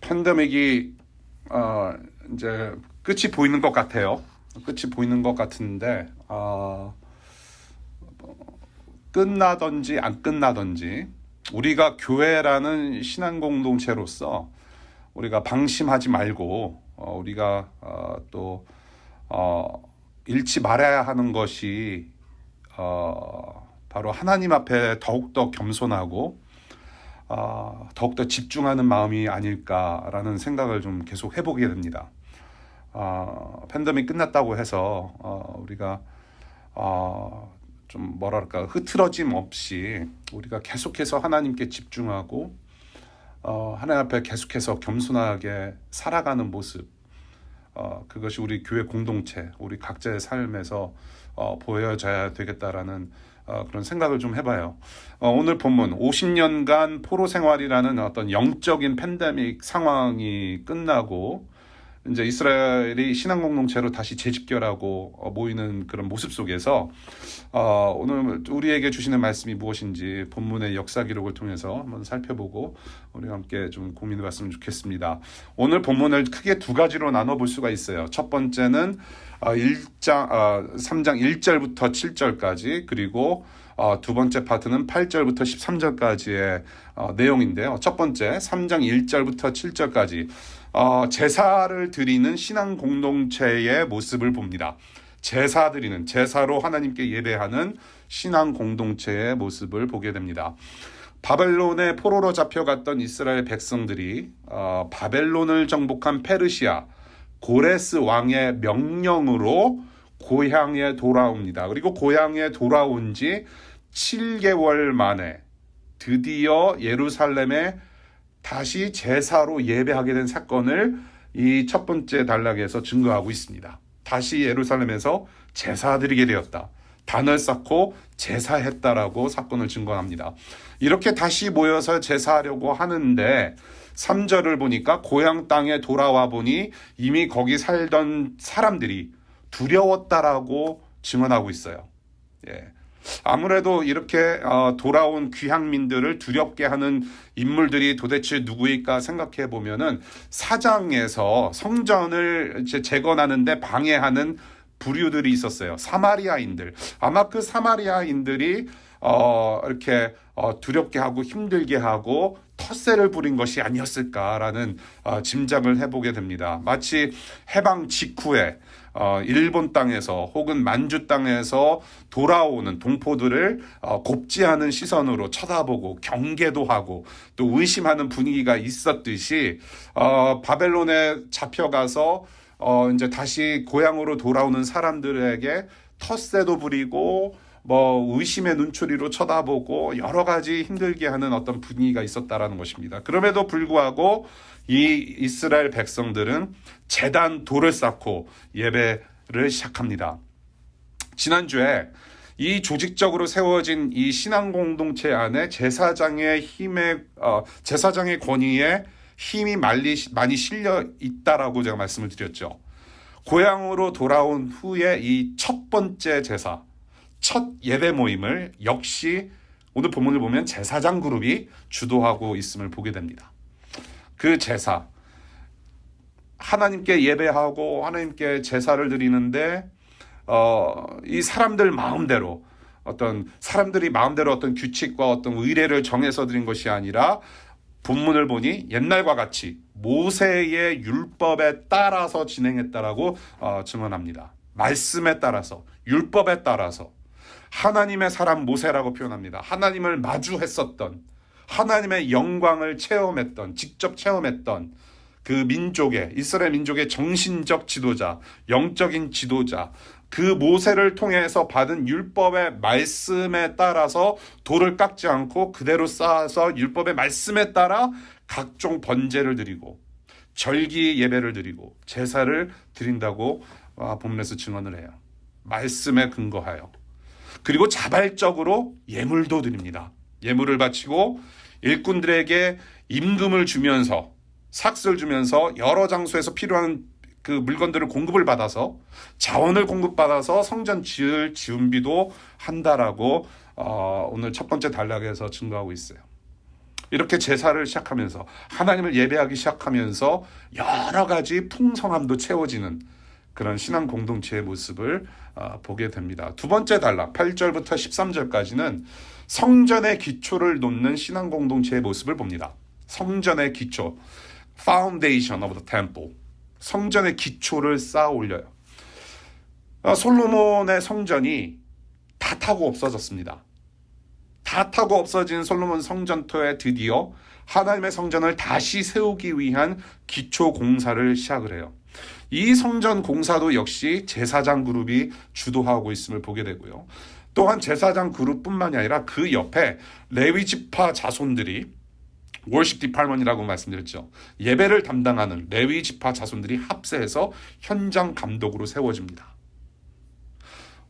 팬데믹이 이제 끝이 보이는 것 같아요. 끝이 보이는 것 같은데 끝나든지 안 끝나든지 우리가 교회라는 신앙 공동체로서 우리가 방심하지 말고 우리가 또 잃지 말아야 하는 것이 바로 하나님 앞에 더욱더 겸손하고 더욱더 집중하는 마음이 아닐까라는 생각을 좀 계속 해보게 됩니다. 팬데믹 끝났다고 해서 우리가 좀 뭐랄까 흐트러짐 없이 우리가 계속해서 하나님께 집중하고 하나님 앞에 계속해서 겸손하게 살아가는 모습, 그것이 우리 교회 공동체, 우리 각자의 삶에서 보여져야 되겠다라는 그런 생각을 좀 해봐요. 오늘 본문 50년간 포로 생활이라는 어떤 영적인 팬데믹 상황이 끝나고 이제 이스라엘이 신앙 공동체로 다시 재집결하고 모이는 그런 모습 속에서 오늘 우리에게 주시는 말씀이 무엇인지 본문의 역사 기록을 통해서 한번 살펴보고 우리가 함께 좀 고민해 봤으면 좋겠습니다. 오늘 본문을 크게 두 가지로 나눠볼 수가 있어요. 첫 번째는 3장 1절부터 7절까지, 그리고 두 번째 파트는 8절부터 13절까지의 내용인데요. 첫 번째 3장 1절부터 7절까지 제사를 드리는 신앙 공동체의 모습을 봅니다. 제사 드리는, 제사로 하나님께 예배하는 신앙 공동체의 모습을 보게 됩니다. 바벨론의 포로로 잡혀갔던 이스라엘 백성들이 바벨론을 정복한 페르시아 고레스 왕의 명령으로 고향에 돌아옵니다. 그리고 고향에 돌아온 지 7개월 만에 드디어 예루살렘에 다시 제사로 예배하게 된 사건을 이 첫 번째 단락에서 증거하고 있습니다. 다시 예루살렘에서 제사 드리게 되었다. 단을 쌓고 제사했다라고 사건을 증거합니다. 이렇게 다시 모여서 제사하려고 하는데 3절을 보니까 고향 땅에 돌아와 보니 이미 거기 살던 사람들이 두려웠다라고 증언하고 있어요. 아무래도 이렇게 돌아온 귀향민들을 두렵게 하는 인물들이 도대체 누구일까 생각해 보면은 사장에서 성전을 재건하는데 방해하는 부류들이 있었어요. 사마리아인들. 아마 그 사마리아인들이 이렇게 두렵게 하고 힘들게 하고 텃세를 부린 것이 아니었을까라는 짐작을 해보게 됩니다. 마치 해방 직후에 일본 땅에서 혹은 만주 땅에서 돌아오는 동포들을 곱지 않은 시선으로 쳐다보고 경계도 하고 또 의심하는 분위기가 있었듯이 바벨론에 잡혀가서 이제 다시 고향으로 돌아오는 사람들에게 텃세도 부리고 의심의 눈초리로 쳐다보고 여러 가지 힘들게 하는 어떤 분위기가 있었다라는 것입니다. 그럼에도 불구하고 이 이스라엘 백성들은 제단 돌을 쌓고 예배를 시작합니다. 지난주에 이 조직적으로 세워진 이 신앙 공동체 안에 제사장의 권위에 힘이 많이 실려 있다라고 제가 말씀을 드렸죠. 고향으로 돌아온 후에 이 첫 번째 제사, 첫 예배 모임을 역시 오늘 본문을 보면 제사장 그룹이 주도하고 있음을 보게 됩니다. 그 제사, 하나님께 예배하고 하나님께 제사를 드리는데 이 사람들 마음대로 사람들이 마음대로 어떤 규칙과 어떤 의례를 정해서 드린 것이 아니라 본문을 보니 옛날과 같이 모세의 율법에 따라서 진행했다라고 증언합니다. 말씀에 따라서, 율법에 따라서 하나님의 사람 모세라고 표현합니다. 하나님을 마주했었던, 하나님의 영광을 체험했던, 직접 체험했던 그 민족의, 이스라엘 민족의 정신적 지도자, 영적인 지도자, 그 모세를 통해서 받은 율법의 말씀에 따라서 돌을 깎지 않고 그대로 쌓아서 율법의 말씀에 따라 각종 번제를 드리고 절기 예배를 드리고 제사를 드린다고 본문에서 증언을 해요. 말씀에 근거하여. 그리고 자발적으로 예물도 드립니다. 예물을 바치고 일꾼들에게 임금을 주면서, 삭스를 주면서 여러 장소에서 필요한 그 물건들을 공급을 받아서, 자원을 공급받아서 성전 지을 준비도 한다라고 오늘 첫 번째 단락에서 증거하고 있어요. 이렇게 제사를 시작하면서 하나님을 예배하기 시작하면서 여러 가지 풍성함도 채워지는 그런 신앙 공동체의 모습을 보게 됩니다. 두 번째 단락 8절부터 13절까지는 성전의 기초를 놓는 신앙 공동체의 모습을 봅니다. 성전의 기초, Foundation of the Temple, 성전의 기초를 쌓아 올려요. 솔로몬의 성전이 다 타고 없어졌습니다. 다 타고 없어진 솔로몬 성전터에 드디어 하나님의 성전을 다시 세우기 위한 기초 공사를 시작을 해요. 이 성전 공사도 역시 제사장 그룹이 주도하고 있음을 보게 되고요. 또한 제사장 그룹뿐만이 아니라 그 옆에 레위 지파 자손들이 월십 디파먼이라고 말씀드렸죠. 예배를 담당하는 레위 지파 자손들이 합세해서 현장 감독으로 세워집니다.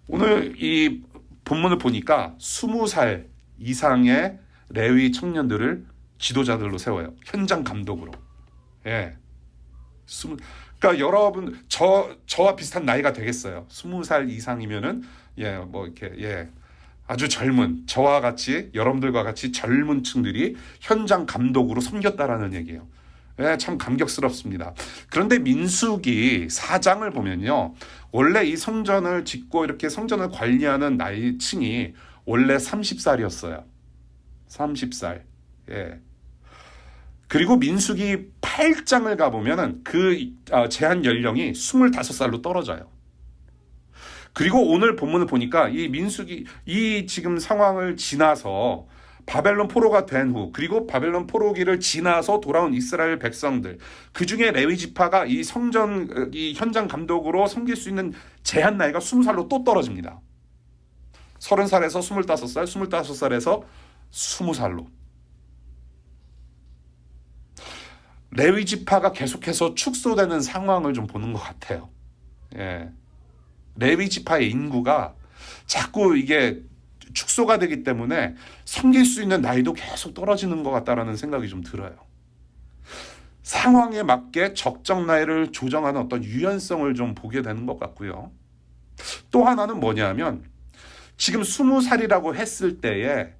오늘 이 본문을 보니까 20살 이상의 레위 청년들을 지도자들로 세워요. 현장 감독으로. 예. 그러니까 여러분 저와 비슷한 나이가 되겠어요. 20살 이상이면은 아주 젊은 저와 같이 여러분들과 같이 젊은 층들이 현장 감독으로 섬겼다라는 얘기예요. 예, 참 감격스럽습니다. 그런데 민수기 4장을 보면요. 원래 이 성전을 짓고 이렇게 성전을 관리하는 나이층이 원래 30살이었어요. 30살. 예. 그리고 민수기 8장을 가보면은 그 제한 연령이 25살로 떨어져요. 그리고 오늘 본문을 보니까 이 민수기, 이 지금 상황을 지나서 바벨론 포로가 된 후, 그리고 바벨론 포로기를 지나서 돌아온 이스라엘 백성들, 그 중에 레위 지파가 이 성전, 이 현장 감독으로 섬길 수 있는 제한 나이가 20살로 또 떨어집니다. 30살에서 25살, 25살에서 20살로. 레위 지파가 계속해서 축소되는 상황을 좀 보는 것 같아요. 예. 레위 지파의 인구가 자꾸 이게 축소가 되기 때문에 섬길 수 있는 나이도 계속 떨어지는 것 같다라는 생각이 좀 들어요. 상황에 맞게 적정 나이를 조정하는 어떤 유연성을 좀 보게 되는 것 같고요. 또 하나는 뭐냐면 지금 20살이라고 했을 때에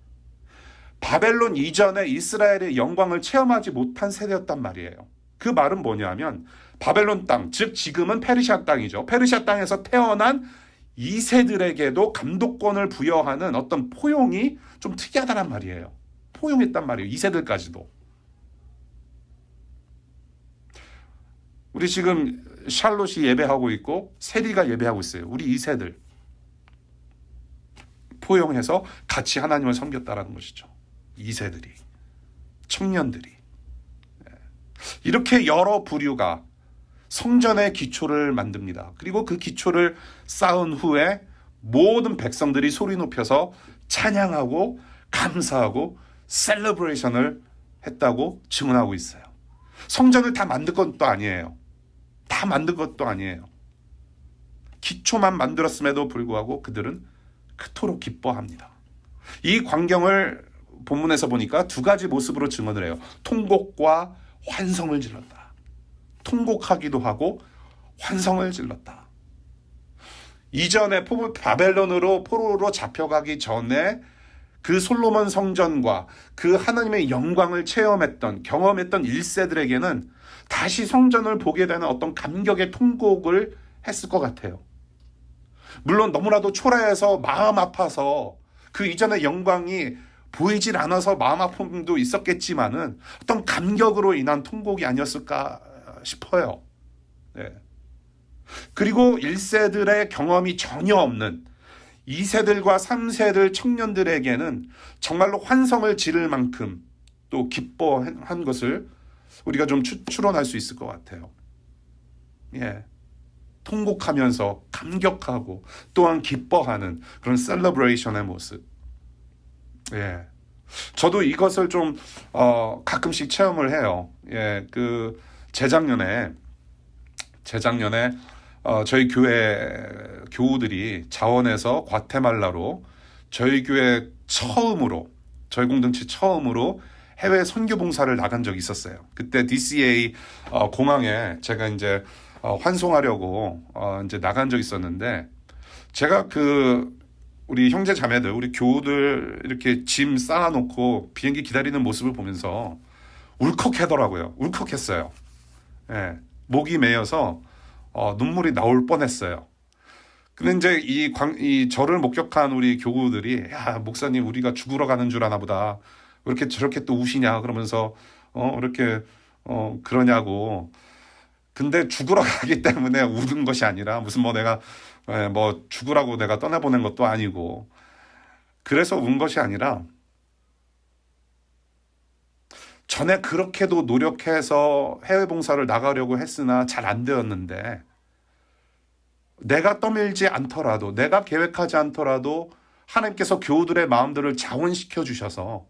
바벨론 이전에 이스라엘의 영광을 체험하지 못한 세대였단 말이에요. 그 말은 뭐냐면 바벨론 땅, 즉 지금은 페르시아 땅이죠. 페르시아 땅에서 태어난 2세들에게도 감독권을 부여하는 어떤 포용이 좀 특이하다는 말이에요. 포용했단 말이에요. 2세들까지도. 우리 지금 샬롯이 예배하고 있고 세리가 예배하고 있어요. 우리 2세들. 포용해서 같이 하나님을 섬겼다라는 것이죠. 2세들이. 청년들이. 이렇게 여러 부류가 성전의 기초를 만듭니다. 그리고 그 기초를 쌓은 후에 모든 백성들이 소리 높여서 찬양하고 감사하고 셀러브레이션을 했다고 증언하고 있어요. 성전을 다 만든 것도 아니에요. 다 만든 것도 아니에요. 기초만 만들었음에도 불구하고 그들은 그토록 기뻐합니다. 이 광경을 본문에서 보니까 두 가지 모습으로 증언을 해요. 통곡과 환성을 질렀다. 통곡하기도 하고 환성을 질렀다. 이전에 바벨론으로 포로로 잡혀가기 전에 그 솔로몬 성전과 그 하나님의 영광을 체험했던 경험했던 1세들에게는 다시 성전을 보게 되는 어떤 감격의 통곡을 했을 것 같아요. 물론 너무나도 초라해서 마음 아파서 그 이전의 영광이 보이질 않아서 마음 아픔도 있었겠지만은 어떤 감격으로 인한 통곡이 아니었을까 싶어요. 네. 그리고 1세들의 경험이 전혀 없는 2세들과 3세들 청년들에게는 정말로 환성을 지를 만큼 또 기뻐한 것을 우리가 좀 추론할 수 있을 것 같아요. 예. 통곡하면서 감격하고 또한 기뻐하는 그런 셀러브레이션의 모습. 예. 저도 이것을 좀 가끔씩 체험을 해요. 예. 그 재작년에 저희 교회 교우들이 자원해서 과테말라로 저희 교회 처음으로 저희 공동체 처음으로 해외 선교 봉사를 나간 적이 있었어요. 그때 DCA 공항에 제가 이제 환송하려고 이제 나간 적이 있었는데 제가 그 우리 형제 자매들, 우리 교우들 이렇게 짐 쌓아놓고 비행기 기다리는 모습을 보면서 울컥하더라고요. 울컥했어요. 예, 목이 메여서 눈물이 나올 뻔했어요. 근데 이제 이 저를 목격한 우리 교우들이, 야, 목사님, 우리가 죽으러 가는 줄 아나 보다. 왜 이렇게 저렇게 또 우시냐? 그러면서, 이렇게, 그러냐고. 근데 죽으러 가기 때문에 우는 것이 아니라, 무슨 뭐 내가, 뭐 죽으라고 내가 떠나보낸 것도 아니고, 그래서 운 것이 아니라, 전에 그렇게도 노력해서 해외 봉사를 나가려고 했으나 잘 안 되었는데, 내가 떠밀지 않더라도, 내가 계획하지 않더라도 하나님께서 교우들의 마음들을 자원시켜 주셔서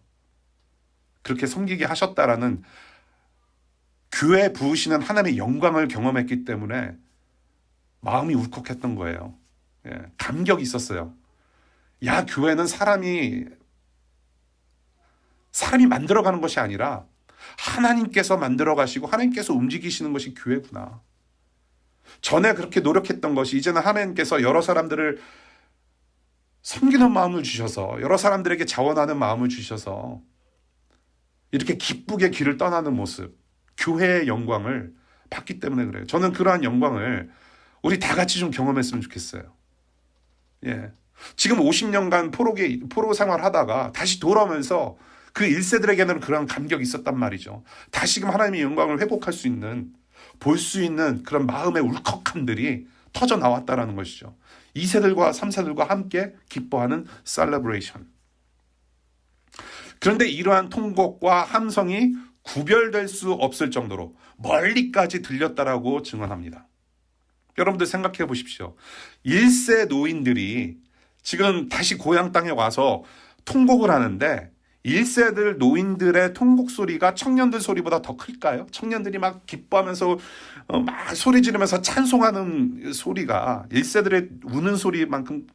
그렇게 섬기게 하셨다라는 교회에 부으시는 하나님의 영광을 경험했기 때문에 마음이 울컥했던 거예요. 예, 감격이 있었어요. 야, 교회는 사람이 만들어가는 것이 아니라 하나님께서 만들어 가시고 하나님께서 움직이시는 것이 교회구나. 전에 그렇게 노력했던 것이 이제는 하나님께서 여러 사람들을 섬기는 마음을 주셔서, 여러 사람들에게 자원하는 마음을 주셔서 이렇게 기쁘게 길을 떠나는 모습, 교회의 영광을 받기 때문에 그래요. 저는 그러한 영광을 우리 다 같이 좀 경험했으면 좋겠어요. 예. 지금 50년간 포로 생활하다가 다시 돌아오면서 그 1세들에게는 그런 감격이 있었단 말이죠. 다시금 하나님의 영광을 회복할 수 있는, 볼 수 있는 그런 마음의 울컥함들이 터져 나왔다라는 것이죠. 2세들과 3세들과 함께 기뻐하는 셀러브레이션. 그런데 이러한 통곡과 함성이 구별될 수 없을 정도로 멀리까지 들렸다라고 증언합니다. 여러분들 생각해 보십시오. 1세 노인들이 지금 다시 고향 땅에 와서 통곡을 하는데 1세들 노인들의 통곡 소리가 청년들 소리보다 더 클까요? 청년들이 막 기뻐하면서 막 소리 지르면서 찬송하는 소리가 1세들의 우는 소리만큼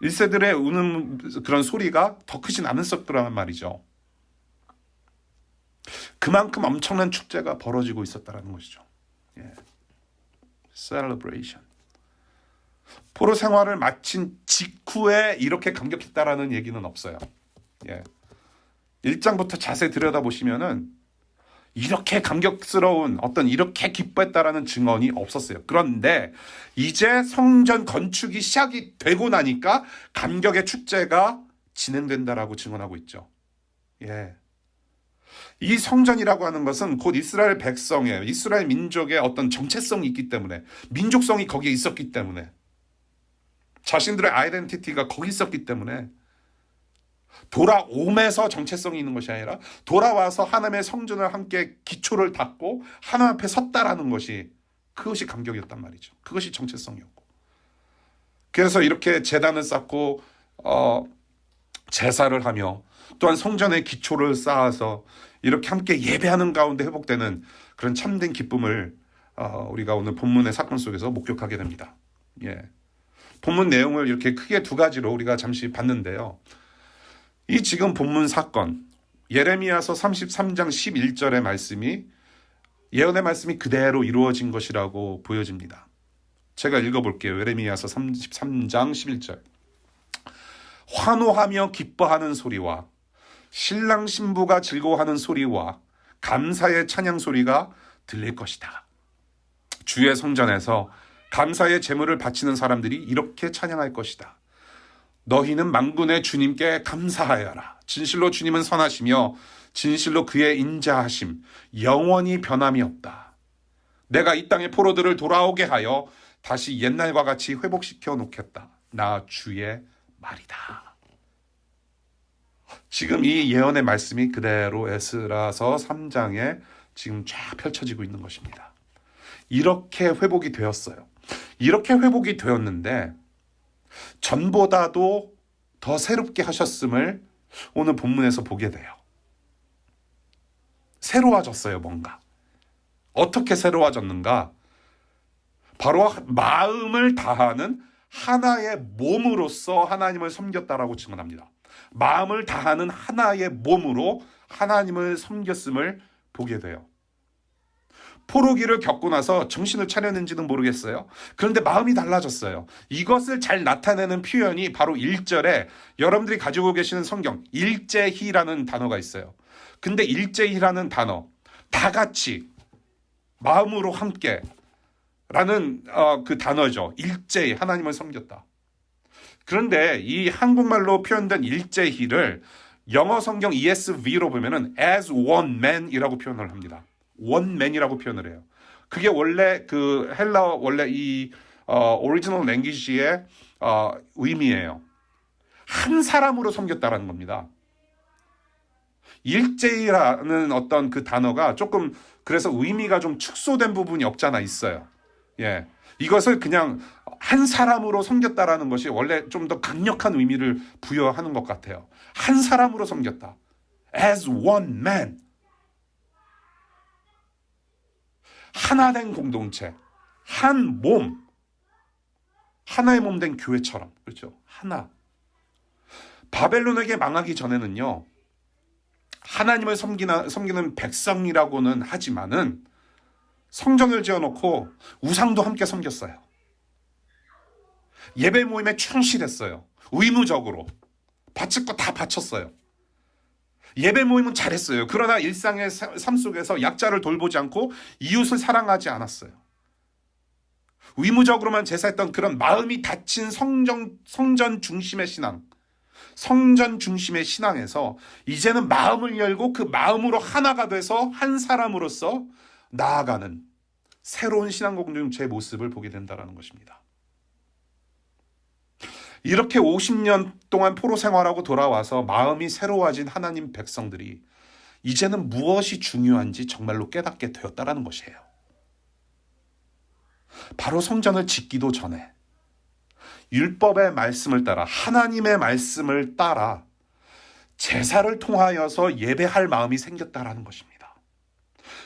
1세들의 우는 그런 소리가 더 크진 않을 거란 말이죠. 그만큼 엄청난 축제가 벌어지고 있었다는 것이죠. 예. Celebration. 포로 생활을 마친 직후에 이렇게 감격했다라는 얘기는 없어요. 예. 1장부터 자세히 들여다보시면은 이렇게 감격스러운 이렇게 기뻐했다라는 증언이 없었어요. 그런데 이제 성전 건축이 시작이 되고 나니까 감격의 축제가 진행된다라고 증언하고 있죠. 예. 이 성전이라고 하는 것은 곧 이스라엘 백성의, 이스라엘 민족의 어떤 정체성이 있기 때문에, 민족성이 거기에 있었기 때문에, 자신들의 아이덴티티가 거기 있었기 때문에 돌아옴에서 정체성이 있는 것이 아니라 돌아와서 하나님의 성전을 함께 기초를 닦고 하나님 앞에 섰다라는 것이, 그것이 감격이었단 말이죠. 그것이 정체성이었고, 그래서 이렇게 제단을 쌓고 제사를 하며 또한 성전의 기초를 쌓아서 이렇게 함께 예배하는 가운데 회복되는 그런 참된 기쁨을 우리가 오늘 본문의 사건 속에서 목격하게 됩니다. 예. 본문 내용을 이렇게 크게 두 가지로 우리가 잠시 봤는데요. 이 지금 본문 사건, 예레미야서 33장 11절의 말씀이, 예언의 말씀이 그대로 이루어진 것이라고 보여집니다. 제가 읽어볼게요. 예레미야서 33장 11절. 환호하며 기뻐하는 소리와 신랑 신부가 즐거워하는 소리와 감사의 찬양 소리가 들릴 것이다. 주의 성전에서 감사의 제물을 바치는 사람들이 이렇게 찬양할 것이다. 너희는 만군의 주님께 감사하여라. 진실로 주님은 선하시며 진실로 그의 인자하심 영원히 변함이 없다. 내가 이 땅의 포로들을 돌아오게 하여 다시 옛날과 같이 회복시켜 놓겠다. 나 주의 말이다. 지금 이 예언의 말씀이 그대로 에스라서 3장에 지금 쫙 펼쳐지고 있는 것입니다. 이렇게 회복이 되었어요. 이렇게 회복이 되었는데 전보다도 더 새롭게 하셨음을 오늘 본문에서 보게 돼요. 새로워졌어요, 뭔가. 어떻게 새로워졌는가? 바로 마음을 다하는 하나의 몸으로서 하나님을 섬겼다라고 증언합니다. 마음을 다하는 하나의 몸으로 하나님을 섬겼음을 보게 돼요. 포로기를 겪고 나서 정신을 차렸는지는 모르겠어요. 그런데 마음이 달라졌어요. 이것을 잘 나타내는 표현이 바로 1절에 여러분들이 가지고 계시는 성경 일제히라는 단어가 있어요. 근데 일제히라는 단어 다 같이 마음으로 함께 라는 그 단어죠. 일제히 하나님을 섬겼다. 그런데 이 한국말로 표현된 일제히를 영어 성경 ESV로 보면은 as one man이라고 표현을 합니다. one man이라고 표현을 해요. 그게 원래 그 헬라어 원래 이 오리지널 랭귀지의 의미예요. 한 사람으로 섬겼다라는 겁니다. 일제히라는 어떤 그 단어가 조금 그래서 의미가 좀 축소된 부분이 없잖아 있어요. 예. 이것을 그냥 한 사람으로 섬겼다라는 것이 원래 좀 더 강력한 의미를 부여하는 것 같아요. 한 사람으로 섬겼다. As one man. 하나된 공동체. 한 몸. 하나의 몸 된 교회처럼. 그렇죠. 하나. 바벨론에게 망하기 전에는요. 하나님을 섬기는 백성이라고는 하지만은 성전을 지어놓고 우상도 함께 섬겼어요. 예배 모임에 충실했어요. 의무적으로. 바칠 거 다 바쳤어요. 예배 모임은 잘했어요. 그러나 일상의 삶 속에서 약자를 돌보지 않고 이웃을 사랑하지 않았어요. 의무적으로만 제사했던 그런 마음이 닫힌 성전 중심의 신앙. 성전 중심의 신앙에서 이제는 마음을 열고 그 마음으로 하나가 돼서 한 사람으로서 나아가는 새로운 신앙 공동체의 모습을 보게 된다는 것입니다. 이렇게 50년 동안 포로 생활하고 돌아와서 마음이 새로워진 하나님 백성들이 이제는 무엇이 중요한지 정말로 깨닫게 되었다는 것이에요. 바로 성전을 짓기도 전에 율법의 말씀을 따라 하나님의 말씀을 따라 제사를 통하여서 예배할 마음이 생겼다라는 것입니다.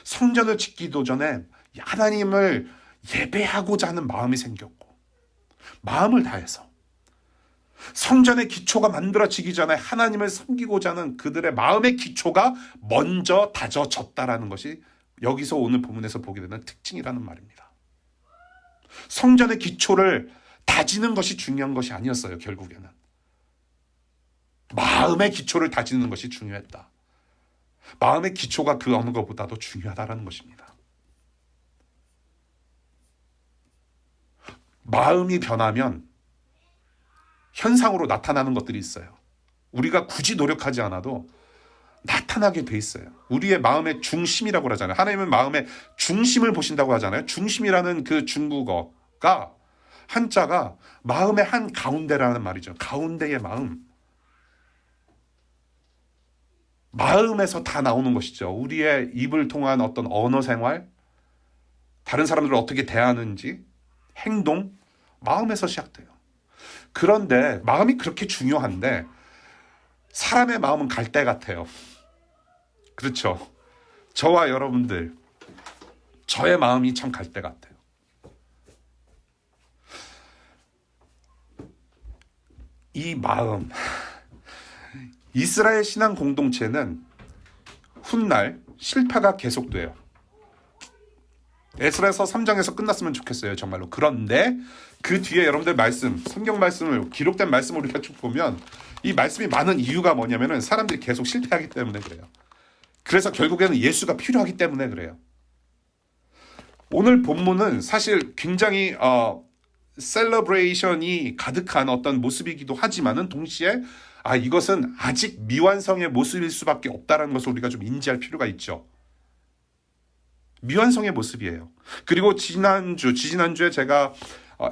성전을 짓기도 전에 하나님을 예배하고자 하는 마음이 생겼고 마음을 다해서 성전의 기초가 만들어지기 전에 하나님을 섬기고자 하는 그들의 마음의 기초가 먼저 다져졌다라는 것이 여기서 오늘 본문에서 보게 되는 특징이라는 말입니다. 성전의 기초를 다지는 것이 중요한 것이 아니었어요. 결국에는 마음의 기초를 다지는 것이 중요했다. 마음의 기초가 그 어느 것보다도 중요하다는 것입니다. 마음이 변하면 현상으로 나타나는 것들이 있어요. 우리가 굳이 노력하지 않아도 나타나게 돼 있어요. 우리의 마음의 중심이라고 하잖아요. 하나님은 마음의 중심을 보신다고 하잖아요. 중심이라는 그 중국어가 한자가 마음의 한 가운데라는 말이죠. 가운데의 마음. 마음에서 다 나오는 것이죠. 우리의 입을 통한 어떤 언어 생활, 다른 사람들을 어떻게 대하는지, 행동, 마음에서 시작돼요. 그런데 마음이 그렇게 중요한데 사람의 마음은 갈대 같아요. 그렇죠. 저와 여러분들, 저의 마음이 참 갈대 같아요. 이 마음, 이스라엘 신앙 공동체는 훗날 실패가 계속돼요. 에스라서 3장에서 끝났으면 좋겠어요. 정말로. 그런데 그 뒤에 여러분들 말씀, 성경 말씀을 기록된 말씀을 우리가 쭉 보면 이 말씀이 많은 이유가 뭐냐면은 사람들이 계속 실패하기 때문에 그래요. 그래서 결국에는 예수가 필요하기 때문에 그래요. 오늘 본문은 사실 굉장히 셀러브레이션이 가득한 어떤 모습이기도 하지만은 동시에 이것은 아직 미완성의 모습일 수밖에 없다는 것을 우리가 좀 인지할 필요가 있죠. 미완성의 모습이에요. 그리고 지지난주에 제가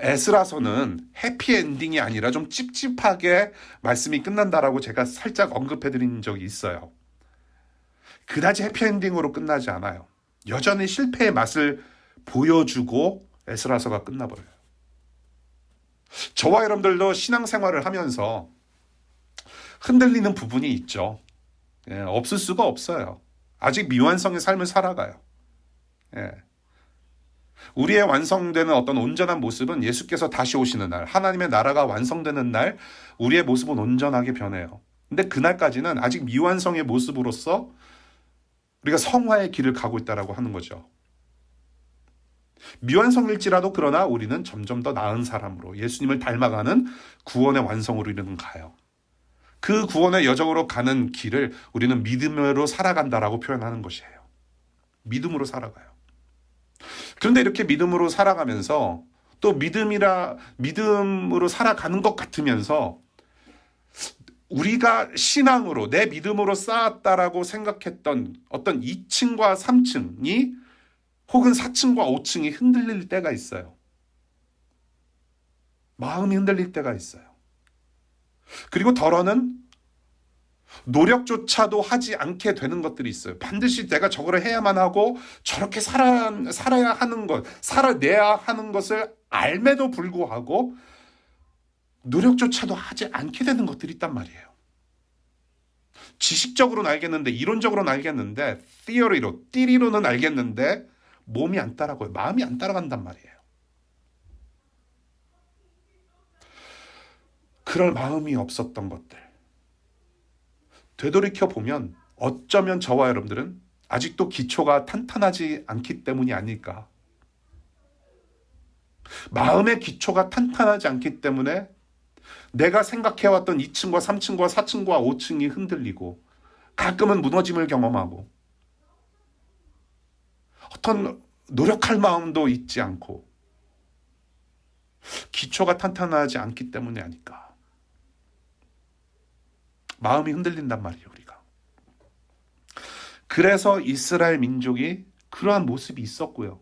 에스라서는 해피엔딩이 아니라 좀 찝찝하게 말씀이 끝난다라고 제가 살짝 언급해드린 적이 있어요. 그다지 해피엔딩으로 끝나지 않아요. 여전히 실패의 맛을 보여주고 에스라서가 끝나버려요. 저와 여러분들도 신앙생활을 하면서 흔들리는 부분이 있죠. 없을 수가 없어요. 아직 미완성의 삶을 살아가요. 우리의 완성되는 어떤 온전한 모습은 예수께서 다시 오시는 날, 하나님의 나라가 완성되는 날 우리의 모습은 온전하게 변해요. 근데 그날까지는 아직 미완성의 모습으로서 우리가 성화의 길을 가고 있다라고 하는 거죠. 미완성일지라도 그러나 우리는 점점 더 나은 사람으로 예수님을 닮아가는 구원의 완성으로 이르는 가요. 그 구원의 여정으로 가는 길을 우리는 믿음으로 살아간다라고 표현하는 것이에요. 믿음으로 살아가요. 그런데 이렇게 믿음으로 살아가면서 또 믿음으로 살아가는 것 같으면서 우리가 신앙으로 내 믿음으로 쌓았다라고 생각했던 어떤 2층과 3층이 혹은 4층과 5층이 흔들릴 때가 있어요. 마음이 흔들릴 때가 있어요. 그리고 덜어는 노력조차도 하지 않게 되는 것들이 있어요. 반드시 내가 저거를 해야만 하고 저렇게 살아야 하는 것, 살아내야 하는 것을 알매도 불구하고 노력조차도 하지 않게 되는 것들이 있단 말이에요. 지식적으로는 알겠는데, 이론적으로는 알겠는데, 띠리로는 알겠는데 몸이 안 따라가요. 마음이 안 따라간단 말이에요. 그럴 마음이 없었던 것들 되돌이켜 보면 어쩌면 저와 여러분들은 아직도 기초가 탄탄하지 않기 때문이 아닐까. 마음의 기초가 탄탄하지 않기 때문에 내가 생각해왔던 2층과 3층과 4층과 5층이 흔들리고 가끔은 무너짐을 경험하고 어떤 노력할 마음도 있지 않고 기초가 탄탄하지 않기 때문이 아닐까. 마음이 흔들린단 말이에요, 우리가. 그래서 이스라엘 민족이 그러한 모습이 있었고요.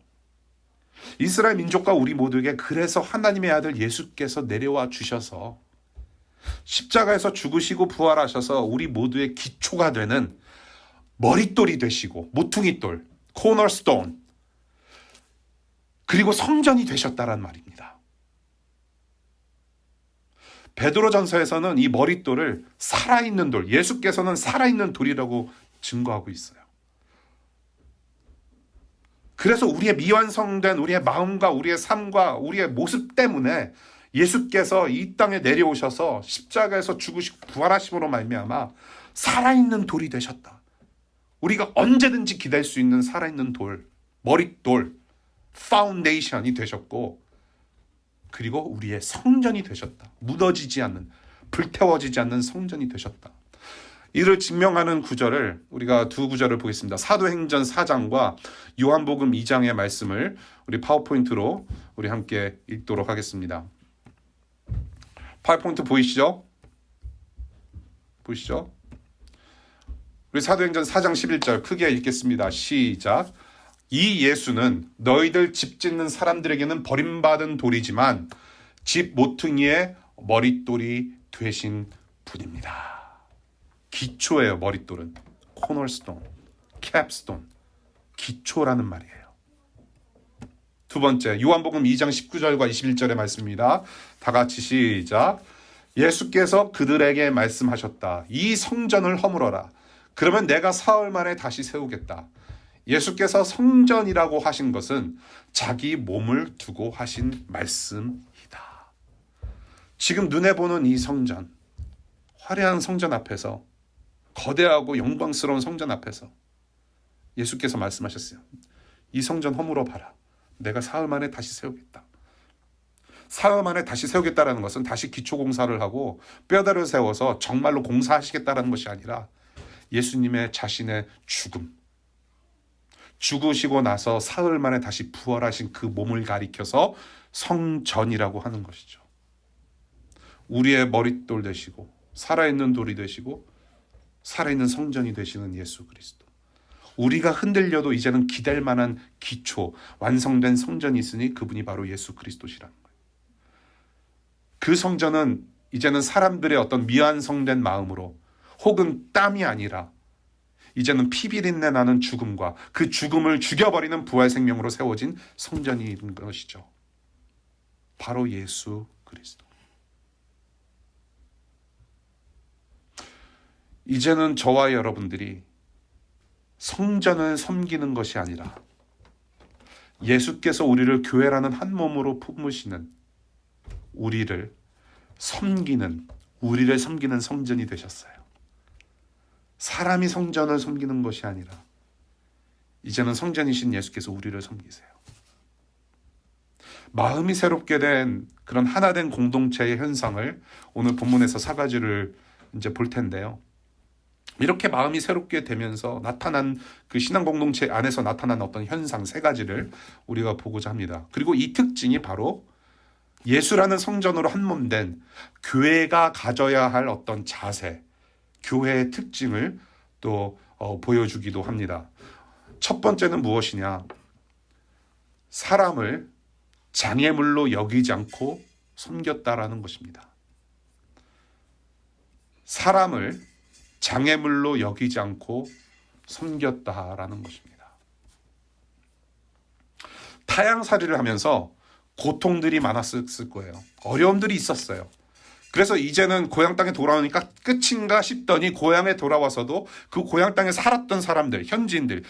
이스라엘 민족과 우리 모두에게 그래서 하나님의 아들 예수께서 내려와 주셔서 십자가에서 죽으시고 부활하셔서 우리 모두의 기초가 되는 머릿돌이 되시고 모퉁이돌, 코너스톤, 그리고 성전이 되셨다란 말입니다. 베드로전서에서는 이 머릿돌을 살아있는 돌, 예수께서는 살아있는 돌이라고 증거하고 있어요. 그래서 우리의 미완성된 우리의 마음과 우리의 삶과 우리의 모습 때문에 예수께서 이 땅에 내려오셔서 십자가에서 죽으시고 부활하심으로 말미암아 살아있는 돌이 되셨다. 우리가 언제든지 기댈 수 있는 살아있는 돌, 머릿돌, 파운데이션이 되셨고, 그리고 우리의 성전이 되셨다. 무너지지 않는, 불태워지지 않는 성전이 되셨다. 이를 증명하는 구절을 우리가 두 구절을 보겠습니다. 사도행전 4장과 요한복음 2장의 말씀을 우리 파워포인트로 우리 함께 읽도록 하겠습니다. 파워포인트 보이시죠? 보이시죠? 우리 사도행전 4장 11절 크게 읽겠습니다. 시작. 이 예수는 너희들 집 짓는 사람들에게는 버림받은 돌이지만 집 모퉁이의 머릿돌이 되신 분입니다. 기초예요. 머릿돌은 코너스톤, 캡스톤, 기초라는 말이에요. 두 번째, 요한복음 2장 19절과 21절의 말씀입니다. 다 같이 시작. 예수께서 그들에게 말씀하셨다. 이 성전을 허물어라. 그러면 내가 사흘 만에 다시 세우겠다. 예수께서 성전이라고 하신 것은 자기 몸을 두고 하신 말씀이다. 지금 눈에 보는 이 성전, 화려한 성전 앞에서, 거대하고 영광스러운 성전 앞에서 예수께서 말씀하셨어요. 이 성전 허물어 봐라. 내가 사흘 만에 다시 세우겠다. 사흘 만에 다시 세우겠다라는 것은 다시 기초 공사를 하고 뼈다를 세워서 정말로 공사하시겠다라는 것이 아니라 예수님의 자신의 죽음, 죽으시고 나서 사흘 만에 다시 부활하신 그 몸을 가리켜서 성전이라고 하는 것이죠. 우리의 머릿돌 되시고 살아있는 돌이 되시고 살아있는 성전이 되시는 예수 그리스도. 우리가 흔들려도 이제는 기댈 만한 기초, 완성된 성전이 있으니 그분이 바로 예수 그리스도시라는 거예요. 그 성전은 이제는 사람들의 어떤 미완성된 마음으로 혹은 땀이 아니라 이제는 피비린내 나는 죽음과 그 죽음을 죽여버리는 부활 생명으로 세워진 성전인 것이죠. 바로 예수 그리스도. 이제는 저와 여러분들이 성전을 섬기는 것이 아니라 예수께서 우리를 교회라는 한 몸으로 품으시는 우리를 섬기는 성전이 되셨어요. 사람이 성전을 섬기는 것이 아니라 이제는 성전이신 예수께서 우리를 섬기세요. 마음이 새롭게 된 그런 하나된 공동체의 현상을 오늘 본문에서 4가지를 이제 볼 텐데요. 이렇게 마음이 새롭게 되면서 나타난 그 신앙 공동체 안에서 나타난 어떤 현상 3가지를 우리가 보고자 합니다. 그리고 이 특징이 바로 예수라는 성전으로 한몸된 교회가 가져야 할 어떤 자세, 교회의 특징을 또 보여주기도 합니다. 첫 번째는 무엇이냐? 사람을 장애물로 여기지 않고 섬겼다라는 것입니다. 사람을 장애물로 여기지 않고 섬겼다라는 것입니다. 타향살이를 하면서 고통들이 많았을 거예요. 어려움들이 있었어요. 그래서 이제는 고향 땅에 돌아오니까 끝인가 싶더니 고향에 돌아와서도 그 고향 땅에 살았던 사람들, 현지인들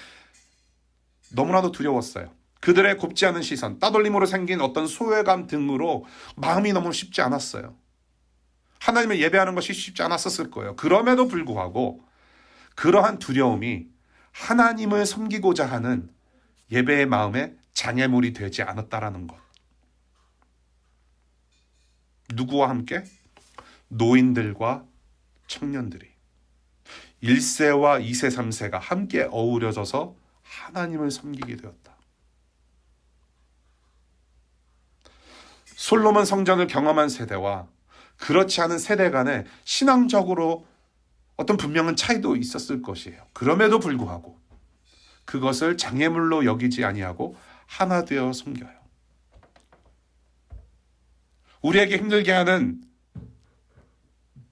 너무나도 두려웠어요. 그들의 곱지 않은 시선, 따돌림으로 생긴 어떤 소외감 등으로 마음이 너무 쉽지 않았어요. 하나님을 예배하는 것이 쉽지 않았었을 거예요. 그럼에도 불구하고 그러한 두려움이 하나님을 섬기고자 하는 예배의 마음에 장애물이 되지 않았다라는 것. 누구와 함께? 노인들과 청년들이 1세와 2세, 3세가 함께 어우러져서 하나님을 섬기게 되었다. 솔로몬 성전을 경험한 세대와 그렇지 않은 세대 간에 신앙적으로 어떤 분명한 차이도 있었을 것이에요. 그럼에도 불구하고 그것을 장애물로 여기지 아니하고 하나 되어 섬겨요. 우리에게 힘들게 하는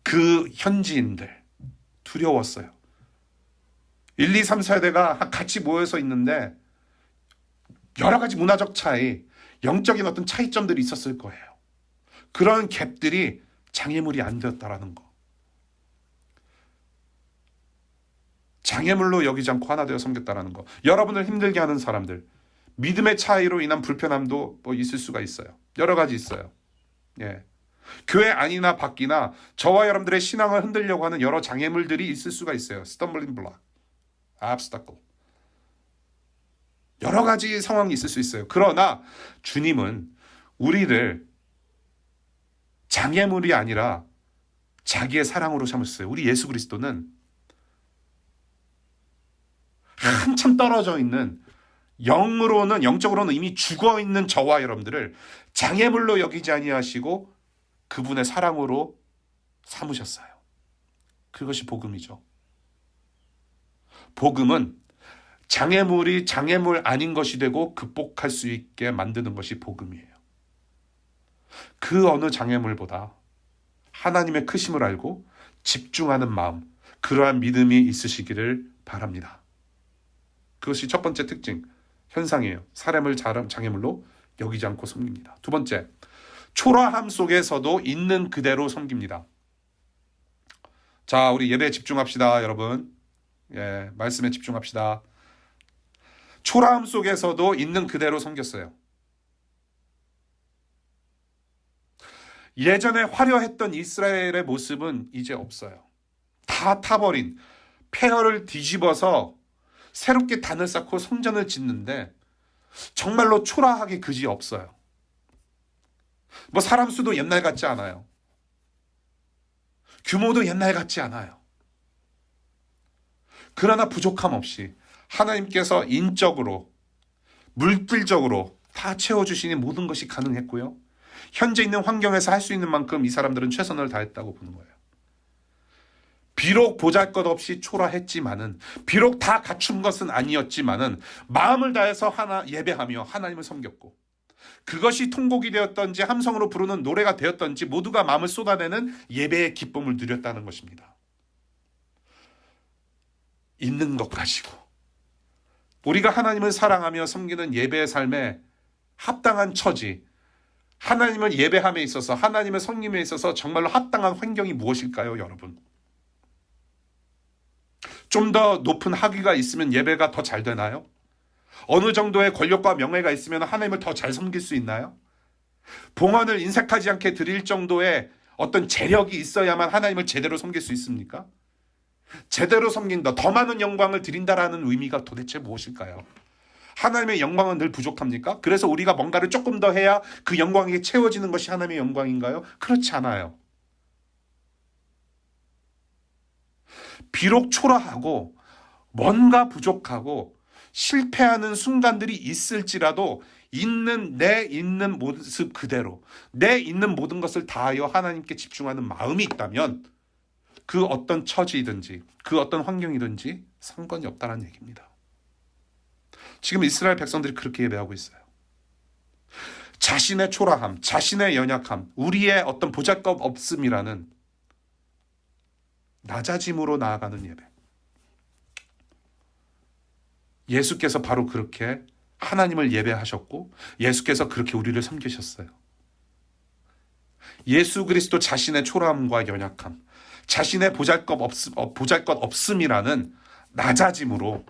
그 현지인들 두려웠어요. 1, 2, 3 세대가 같이 모여서 있는데 여러 가지 문화적 차이, 영적인 어떤 차이점들이 있었을 거예요. 그런 갭들이 장애물이 안 되었다라는 거. 장애물로 여기지 않고 하나 되어 섬겼다라는 거. 여러분을 힘들게 하는 사람들, 믿음의 차이로 인한 불편함도 있을 수가 있어요. 여러 가지 있어요. 예. 교회 안이나 밖이나 저와 여러분들의 신앙을 흔들려고 하는 여러 장애물들이 있을 수가 있어요. stumbling block, obstacle. 여러 가지 상황이 있을 수 있어요. 그러나 주님은 우리를 장애물이 아니라 자기의 사랑으로 삼으셨어요. 우리 예수 그리스도는 한참 떨어져 있는 영적으로는 이미 죽어 있는 저와 여러분들을 장애물로 여기지 아니하시고 그분의 사랑으로 삼으셨어요. 그것이 복음이죠. 복음은 장애물이 장애물 아닌 것이 되고 극복할 수 있게 만드는 것이 복음이에요. 그 어느 장애물보다 하나님의 크심을 알고 집중하는 마음, 그러한 믿음이 있으시기를 바랍니다. 그것이 첫 번째 특징, 현상이에요. 사람을 장애물로 여기지 않고 섬깁니다. 두 번째, 초라함 속에서도 있는 그대로 섬깁니다. 자, 우리 예배에 집중합시다, 여러분. 예, 말씀에 집중합시다. 초라함 속에서도 있는 그대로 섬겼어요. 예전에 화려했던 이스라엘의 모습은 이제 없어요. 다 타버린, 폐허를 뒤집어서 새롭게 단을 쌓고 성전을 짓는데 정말로 초라하게 그지 없어요. 사람 수도 옛날 같지 않아요. 규모도 옛날 같지 않아요. 그러나 부족함 없이 하나님께서 인적으로, 물질적으로 다 채워주시니 모든 것이 가능했고요. 현재 있는 환경에서 할 수 있는 만큼 이 사람들은 최선을 다했다고 보는 거예요. 비록 보잘것없이 초라했지만은, 비록 다 갖춘 것은 아니었지만은 마음을 다해서 예배하며 하나님을 섬겼고, 그것이 통곡이 되었던지 함성으로 부르는 노래가 되었던지 모두가 마음을 쏟아내는 예배의 기쁨을 누렸다는 것입니다. 있는 것 가지고 우리가 하나님을 사랑하며 섬기는 예배의 삶에 합당한 처지, 하나님을 예배함에 있어서, 하나님을 섬김에 있어서 정말로 합당한 환경이 무엇일까요, 여러분? 좀 더 높은 학위가 있으면 예배가 더 잘 되나요? 어느 정도의 권력과 명예가 있으면 하나님을 더 잘 섬길 수 있나요? 봉헌을 인색하지 않게 드릴 정도의 어떤 재력이 있어야만 하나님을 제대로 섬길 수 있습니까? 제대로 섬긴다, 더 많은 영광을 드린다라는 의미가 도대체 무엇일까요? 하나님의 영광은 늘 부족합니까? 그래서 우리가 뭔가를 조금 더 해야 그 영광이 채워지는 것이 하나님의 영광인가요? 그렇지 않아요. 비록 초라하고 뭔가 부족하고 실패하는 순간들이 있을지라도 내 있는 모습 그대로 내 있는 모든 것을 다하여 하나님께 집중하는 마음이 있다면 그 어떤 처지이든지 그 어떤 환경이든지 상관이 없다는 얘기입니다. 지금 이스라엘 백성들이 그렇게 예배하고 있어요. 자신의 초라함, 자신의 연약함, 우리의 어떤 보잘것 없음이라는 낮아짐으로 나아가는 예배. 예수께서 바로 그렇게 하나님을 예배하셨고 예수께서 그렇게 우리를 섬기셨어요. 예수 그리스도 자신의 초라함과 연약함, 자신의 보잘것 없음이라는 낮아짐으로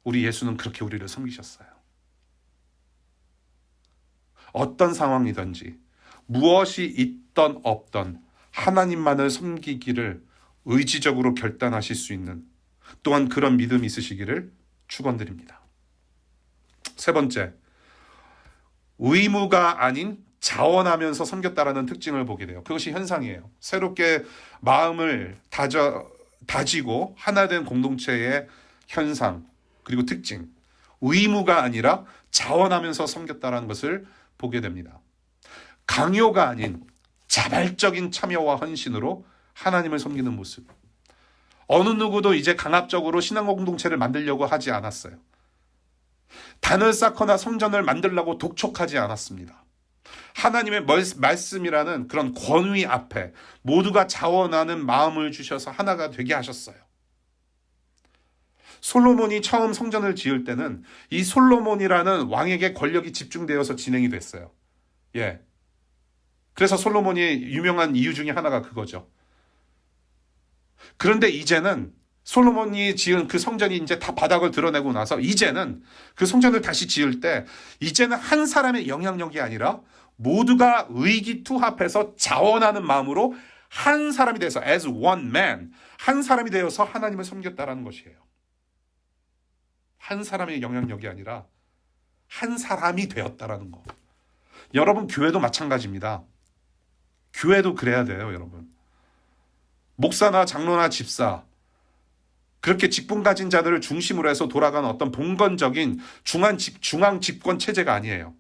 우리 예수는 그렇게 우리를 섬기셨어요. 어떤 상황이든지 무엇이 있던 없던 하나님만을 섬기기를 의지적으로 결단하실 수 있는 또한 그런 믿음이 있으시기를 축원드립니다. 세 번째, 의무가 아닌 자원하면서 섬겼다라는 특징을 보게 돼요. 그것이 현상이에요. 새롭게 마음을 다지고 하나 된 공동체의 현상 그리고 특징, 의무가 아니라 자원하면서 섬겼다라는 것을 보게 됩니다. 강요가 아닌 자발적인 참여와 헌신으로 하나님을 섬기는 모습. 어느 누구도 이제 강압적으로 신앙 공동체를 만들려고 하지 않았어요. 단을 쌓거나 성전을 만들려고 독촉하지 않았습니다. 하나님의 말씀이라는 그런 권위 앞에 모두가 자원하는 마음을 주셔서 하나가 되게 하셨어요. 솔로몬이 처음 성전을 지을 때는 이 솔로몬이라는 왕에게 권력이 집중되어서 진행이 됐어요. 예. 그래서 솔로몬이 유명한 이유 중에 하나가 그거죠. 그런데 이제는 솔로몬이 지은 그 성전이 이제 다 바닥을 드러내고 나서 이제는 그 성전을 다시 지을 때 이제는 한 사람의 영향력이 아니라 모두가 의기투합해서 자원하는 마음으로 한 사람이 되어서 as one man 한 사람이 되어서 하나님을 섬겼다라는 것이에요. 한 사람의 영향력이 아니라 한 사람이 되었다라는 거. 여러분 교회도 마찬가지입니다. 교회도 그래야 돼요, 여러분. 목사나 장로나 집사 그렇게 직분 가진 자들을 중심으로 해서 돌아가는 어떤 봉건적인 중앙 집권 체제가 아니에요.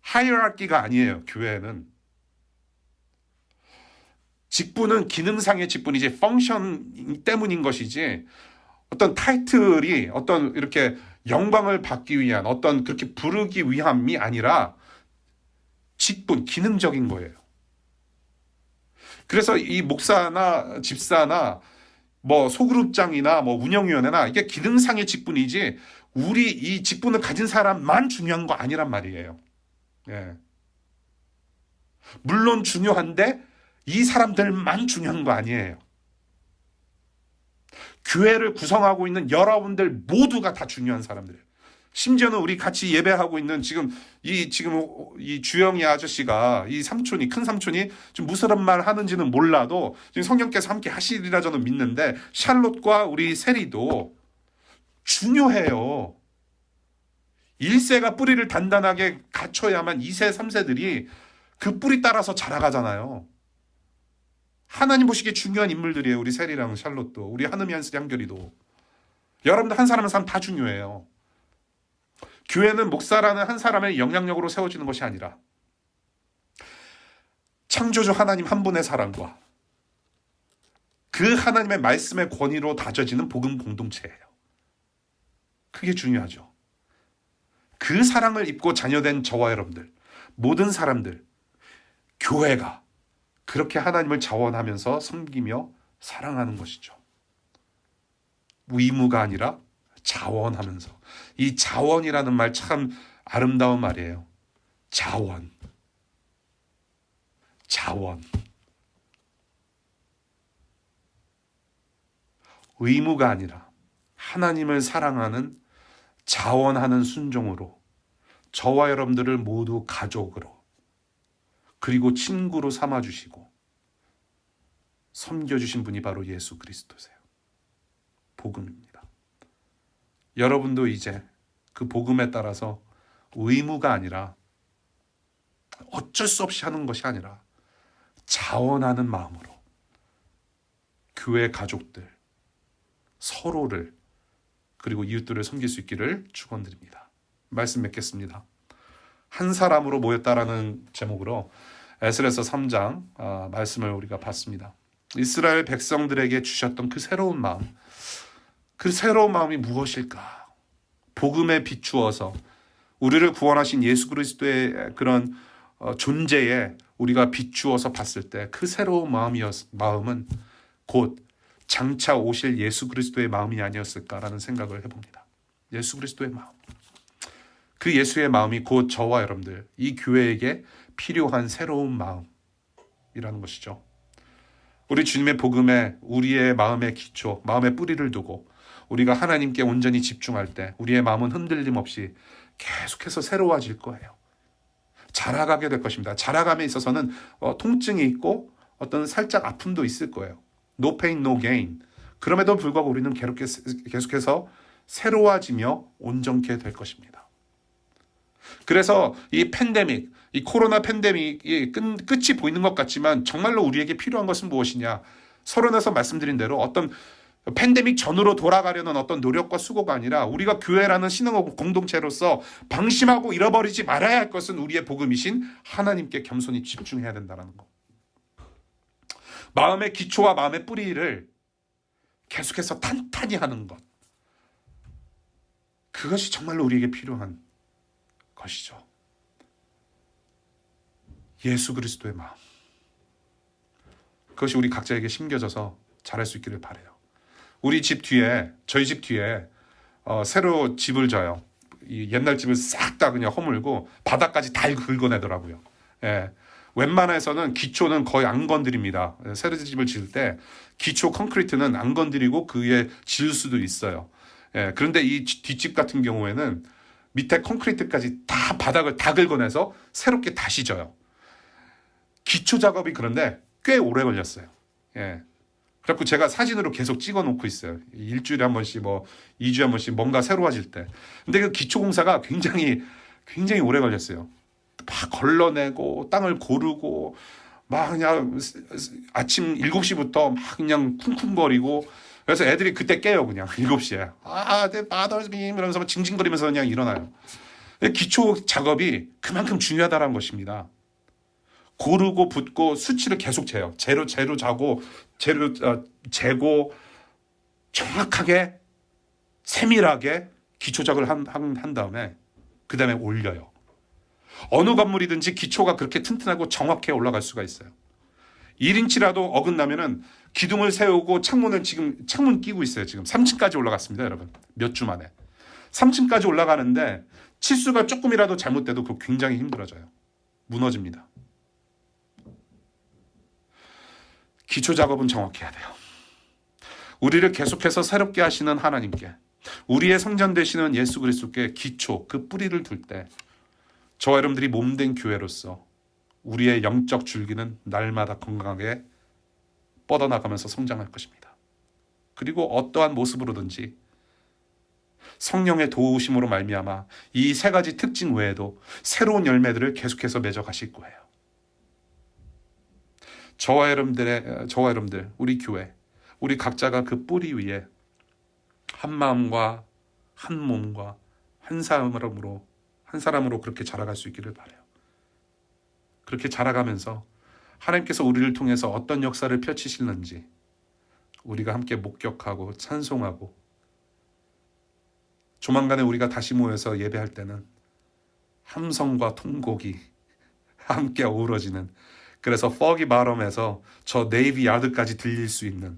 하이어라키가 아니에요, 교회는. 직분은 기능상의 직분이지 펑션 때문인 것이지 어떤 타이틀이 어떤 이렇게 영광을 받기 위한 어떤 그렇게 부르기 위함이 아니라 직분, 기능적인 거예요. 그래서 이 목사나 집사나 뭐 소그룹장이나 뭐 운영위원회나 이게 기능상의 직분이지 우리 이 직분을 가진 사람만 중요한 거 아니란 말이에요. 예. 물론 중요한데 이 사람들만 중요한 거 아니에요. 교회를 구성하고 있는 여러분들 모두가 다 중요한 사람들이에요. 심지어는 우리 같이 예배하고 있는 지금 이 주영이 아저씨가 이 삼촌이 큰 삼촌이 좀 무슨 말 하는지는 몰라도 지금 성령께서 함께 하시리라 저는 믿는데 샬롯과 우리 세리도 중요해요. 1세가 뿌리를 단단하게 갖춰야만 2세, 3세들이 그 뿌리 따라서 자라가잖아요. 하나님 보시기에 중요한 인물들이에요. 우리 세리랑 샬롯도 우리 한음이 한결이도 여러분들 한 사람 한 사람 다 중요해요. 교회는 목사라는 한 사람의 영향력으로 세워지는 것이 아니라 창조주 하나님 한 분의 사랑과 그 하나님의 말씀의 권위로 다져지는 복음 공동체예요. 그게 중요하죠. 그 사랑을 입고 자녀된 저와 여러분들, 모든 사람들, 교회가 그렇게 하나님을 자원하면서 섬기며 사랑하는 것이죠. 의무가 아니라 자원하면서. 이 자원이라는 말 참 아름다운 말이에요. 자원. 의무가 아니라 하나님을 사랑하는 자원하는 순종으로 저와 여러분들을 모두 가족으로 그리고 친구로 삼아주시고 섬겨주신 분이 바로 예수 그리스도세요. 복음입니다. 여러분도 이제 그 복음에 따라서 의무가 아니라 어쩔 수 없이 하는 것이 아니라 자원하는 마음으로 교회 가족들, 서로를 그리고 이웃들을 섬길 수 있기를 축원드립니다. 말씀 맺겠습니다. 한 사람으로 모였다라는 제목으로 에스겔서 3장 말씀을 우리가 봤습니다. 이스라엘 백성들에게 주셨던 그 새로운 마음, 그 새로운 마음이 무엇일까? 복음에 비추어서 우리를 구원하신 예수 그리스도의 그런 존재에 우리가 비추어서 봤을 때 그 새로운 마음은 곧 장차 오실 예수 그리스도의 마음이 아니었을까라는 생각을 해봅니다. 예수 그리스도의 마음. 그 예수의 마음이 곧 저와 여러분들, 이 교회에게 필요한 새로운 마음이라는 것이죠. 우리 주님의 복음에 우리의 마음의 기초, 마음의 뿌리를 두고 우리가 하나님께 온전히 집중할 때 우리의 마음은 흔들림 없이 계속해서 새로워질 거예요. 자라가게 될 것입니다. 자라감에 있어서는 통증이 있고 어떤 살짝 아픔도 있을 거예요. No pain, no gain. 그럼에도 불구하고 우리는 계속해서 새로워지며 온전케 될 것입니다. 그래서 이 팬데믹, 이 코로나 팬데믹이 끝이 보이는 것 같지만 정말로 우리에게 필요한 것은 무엇이냐? 서론에서 말씀드린 대로 어떤 팬데믹 전으로 돌아가려는 어떤 노력과 수고가 아니라 우리가 교회라는 신앙 공동체로서 방심하고 잃어버리지 말아야 할 것은 우리의 복음이신 하나님께 겸손히 집중해야 된다는 것. 마음의 기초와 마음의 뿌리를 계속해서 탄탄히 하는 것. 그것이 정말로 우리에게 필요한 것이죠. 예수 그리스도의 마음. 그것이 우리 각자에게 심겨져서 잘할 수 있기를 바라요. 우리 집 뒤에, 저희 집 뒤에 새로 집을 져요. 이 옛날 집을 싹 다 그냥 허물고 바닥까지 다 긁어내더라고요. 예. 웬만해서는 기초는 거의 안 건드립니다. 새로 집을 지을 때 기초 콘크리트는 안 건드리고 그에 지을 수도 있어요. 예. 그런데 이 뒷집 같은 경우에는 밑에 콘크리트까지 다 바닥을 다 긁어내서 새롭게 다시 져요. 기초 작업이 그런데 꽤 오래 걸렸어요. 예. 그래서 제가 사진으로 계속 찍어 놓고 있어요. 일주일에 한 번씩 2주에 한 번씩 뭔가 새로워질 때. 근데 그 기초 공사가 굉장히 오래 걸렸어요. 막 걸러내고 땅을 고르고 막 그냥 아침 7시부터 막 그냥 쿵쿵거리고 그래서 애들이 그때 깨요. 그냥 7시에. 내 father's beam 이러면서 징징거리면서 그냥 일어나요. 기초 작업이 그만큼 중요하다는 것입니다. 고르고 붓고 수치를 계속 재요. 재로 자고 재고 정확하게 세밀하게 기초 작업을 한 다음에 그 다음에 올려요. 어느 건물이든지 기초가 그렇게 튼튼하고 정확하게 올라갈 수가 있어요. 1인치라도 어긋나면은 기둥을 세우고 창문 끼고 있어요. 지금 3층까지 올라갔습니다, 여러분. 몇 주 만에. 3층까지 올라가는데 치수가 조금이라도 잘못돼도 그거 굉장히 힘들어져요. 무너집니다. 기초 작업은 정확해야 돼요. 우리를 계속해서 새롭게 하시는 하나님께, 우리의 성전 되시는 예수 그리스도께 기초, 그 뿌리를 둘 때 저와 여러분들이 몸된 교회로서 우리의 영적 줄기는 날마다 건강하게 뻗어나가면서 성장할 것입니다. 그리고 어떠한 모습으로든지 성령의 도우심으로 말미암아 이 세 가지 특징 외에도 새로운 열매들을 계속해서 맺어 가실 거예요. 저와 여러분들, 우리 교회, 우리 각자가 그 뿌리 위에 한 마음과 한 몸과 한 사람으로 그렇게 자라갈 수 있기를 바라요. 그렇게 자라가면서 하나님께서 우리를 통해서 어떤 역사를 펼치시는지 우리가 함께 목격하고 찬송하고 조만간에 우리가 다시 모여서 예배할 때는 함성과 통곡이 함께 어우러지는, 그래서 퍼기 바럼에서 저 네이비 야드까지 들릴 수 있는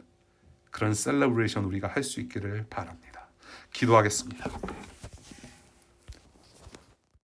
그런 셀러브레이션 우리가 할 수 있기를 바랍니다. 기도하겠습니다.